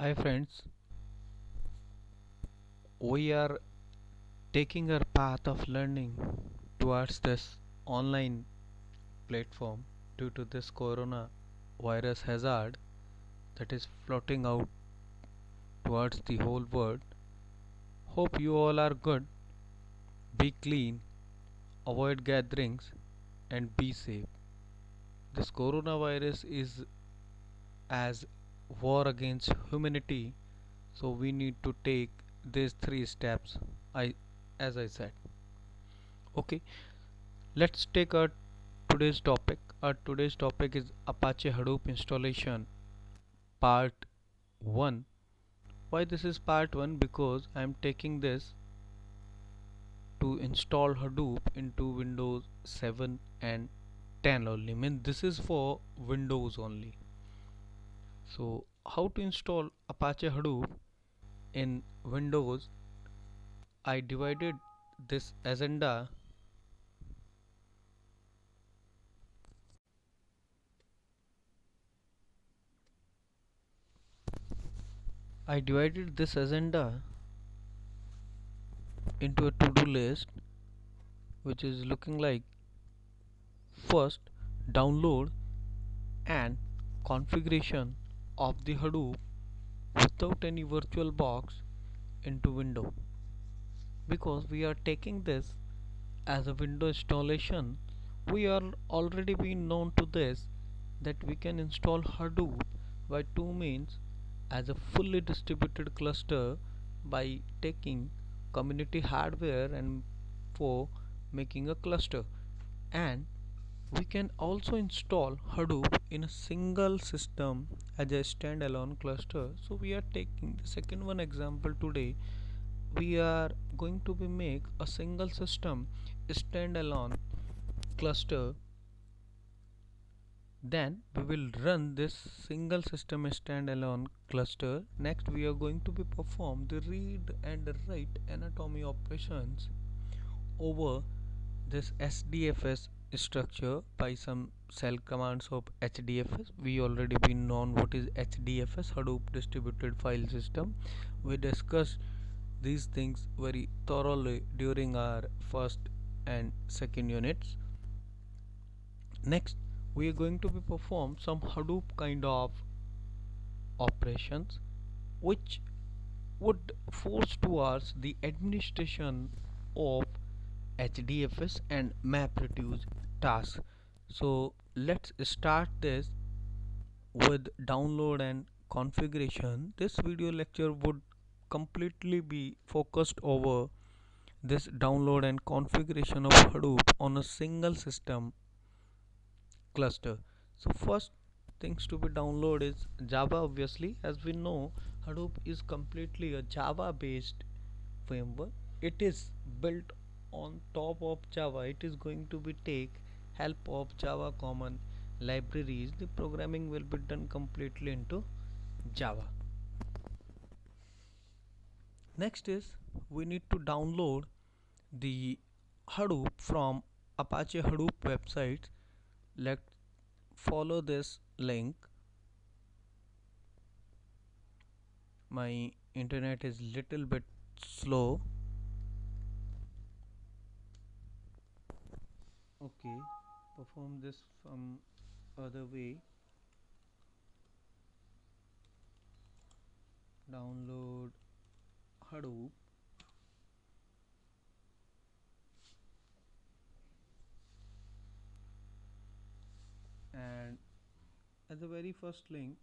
Hi friends, we are taking our path of learning towards this online platform due to this corona virus hazard that is floating out towards the whole world. Hope you all are good, be clean, avoid gatherings and be safe. This coronavirus is as war against humanity, so we need to take these three steps I as I said. Okay, let's take our today's topic. Our today's topic is Apache Hadoop installation part 1. Why this is part 1? Because I am taking this to install Hadoop into Windows 7 and 10 only. Mean this is for Windows only. So how to install Apache Hadoop in Windows? I divided this agenda I divided this agenda into a to-do list which is looking like: first, download and configuration of the Hadoop without any VirtualBox into Windows, because we are taking this as a Windows installation. We are already been known to this that we can install Hadoop by two means: as a fully distributed cluster by taking community hardware and for making a cluster, and we can also install Hadoop in a single system as a standalone cluster. So we are taking the second one example today. We are going to be make a single system standalone cluster. Then we will run this single system standalone cluster. Next we are going to be perform the read and write anatomy operations over this SDFS structure by some shell commands of HDFS. We already been known what is HDFS, Hadoop Distributed File System. We discussed these things very thoroughly during our first and second units. Next, we are going to be perform some Hadoop kind of operations which would force towards the administration of HDFS and MapReduce tasks. So let's start this with download and configuration. This video lecture would completely be focused over this download and configuration of Hadoop on a single system cluster. So first things to be download is Java. Obviously, as we know, Hadoop is completely a Java based framework. It is built on top of Java. It is going to be take help of Java common libraries. The programming will be done completely into Java. Next is we need to download the Hadoop from Apache Hadoop website. Let's follow this link. My internet is little bit slow. Okay, perform this from other way. Download Hadoop, and at the very first link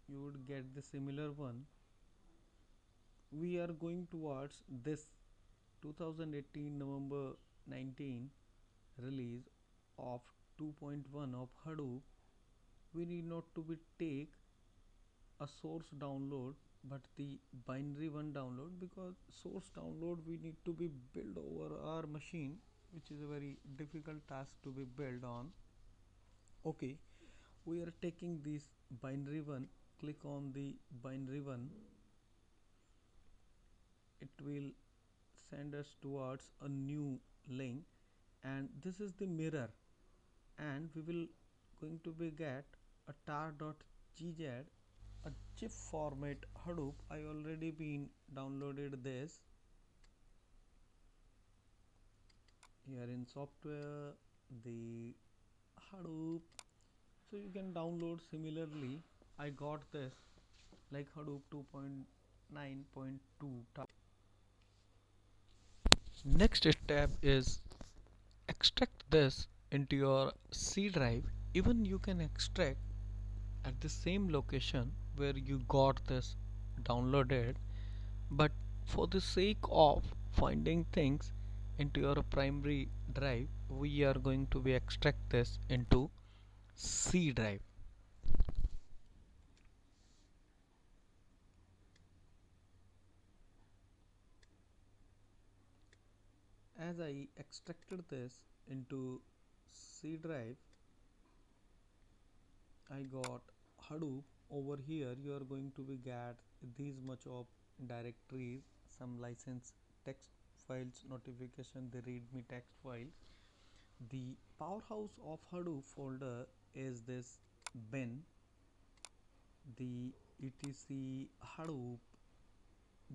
you would get the similar one. We are going towards this 2018 November 19 release of 2.1 of Hadoop. We need not to be take a source download but the binary one download, because source download we need to be build over our machine, which is a very difficult task to be built on. Okay, we are taking this binary one. Click on the binary one. It will send us towards a new link, and this is the mirror, and we will going to be get a tar.gz a zip format Hadoop. I already been downloaded this here in software, the Hadoop. So you can download similarly. I got this like Hadoop 2.9.2. Next step is extract this into your C drive. Even you can extract at the same location where you got this downloaded, but for the sake of finding things into your primary drive, we are going to be extract this into C drive. As I extracted this into C drive, I got Hadoop. Over here you are going to be get these much of directories, some license text files, notification, the readme text file. The powerhouse of Hadoop folder is this bin, the etc Hadoop.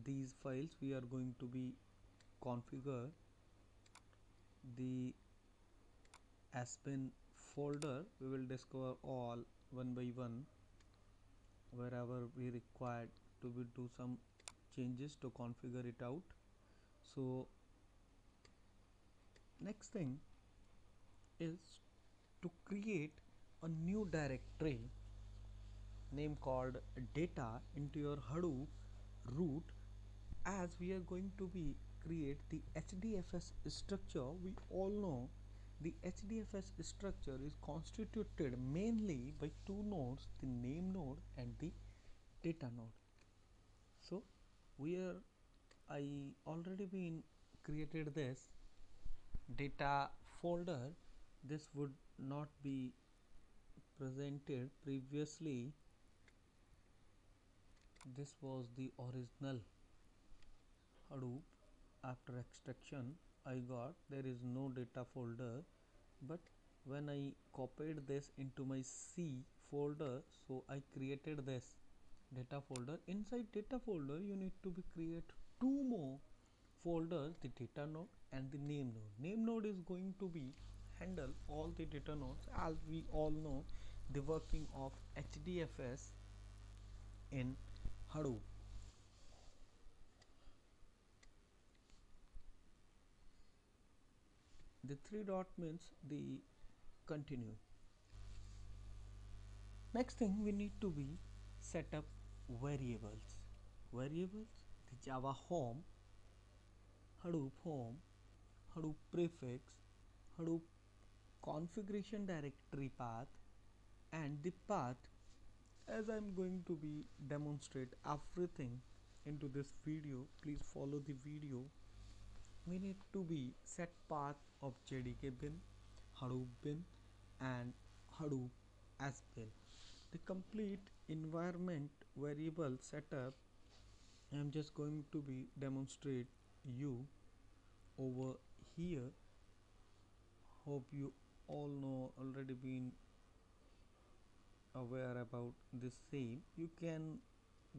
These files we are going to be configure the bin folder. We will discover all one by one wherever we required to be do some changes to configure it out. So next thing is to create a new directory name called data into your Hadoop root. As we are going to be create the HDFS structure, we all know the HDFS structure is constituted mainly by two nodes, the name node and the data node. So we are I already been created this data folder. This would not be presented previously. This was the original Hadoop. After extraction I got there is no data folder, but when I copied this into my C folder, so I created this data folder. Inside data folder you need to be create two more folders, the data node and the name node. Name node is going to be handle all the data nodes. As we all know the working of HDFS in Hadoop. The three dot means the continue. Next thing we need to be set up variables. Variables, the Java home, Hadoop prefix, Hadoop configuration directory path, and the path. As I'm going to be demonstrate everything into this video, please follow the video. We need to be set path of JDK bin, Hadoop bin, and Hadoop as bin. The complete environment variable setup I'm just going to be demonstrate you over here. Hope you all know already been aware about this same. You can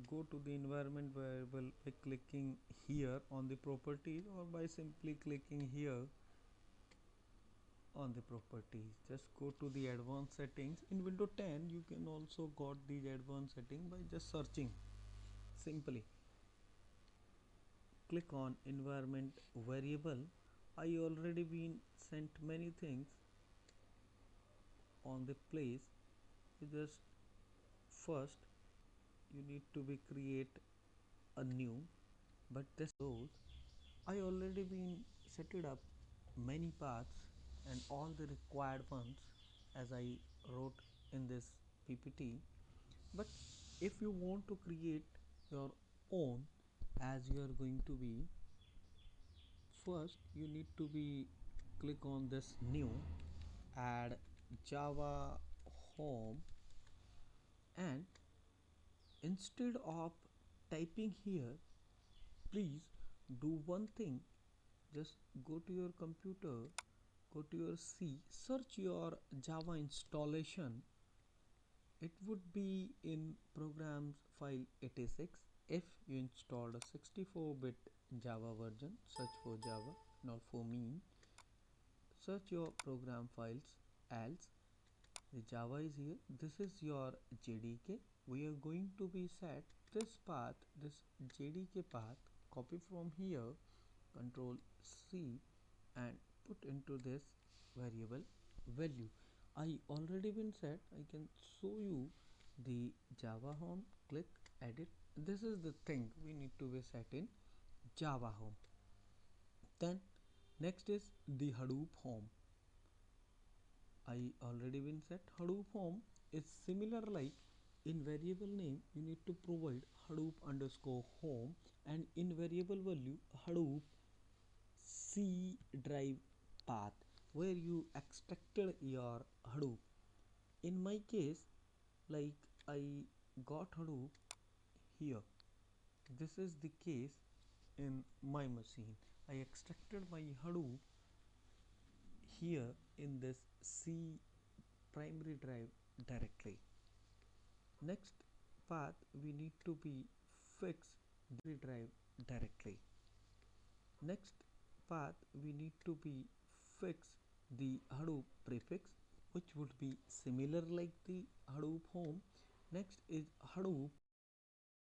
go to the environment variable by clicking here on the properties, or by simply clicking here on the properties. Just go to the advanced settings. In Windows 10 you can also got these advanced settings by just searching. Simply click on environment variable. I already been sent many things on the place. You just first you need to be create a new, but this those I already been set it up many paths and all the required ones as I wrote in this PPT. But if you want to create your own, as you are going to be, first you need to be click on this new, add Java home, and instead of typing here, please do one thing. Just go to your computer, go to your C, search your Java installation. it would be in programs file 86. If you installed a 64-bit Java version, search for Java, not for me. Search your program files. Else the Java is here. This is your JDK. We are going to be set this path, this JDK path, copy from here, control C, and put into this variable value. I already been set. I can show you the Java home. Click edit. This is the thing we need to be set in Java home. Then next is the Hadoop home. I already been set. Hadoop home is similar like in variable name you need to provide Hadoop underscore home, and in variable value Hadoop C drive path where you extracted your Hadoop. In my case, like I got Hadoop here. This is the case in my machine. I extracted my Hadoop here in this C primary drive directly. Next path we need to be fix the drive directly. Next path we need to be fix the Hadoop prefix, which would be similar like the Hadoop home. Next is Hadoop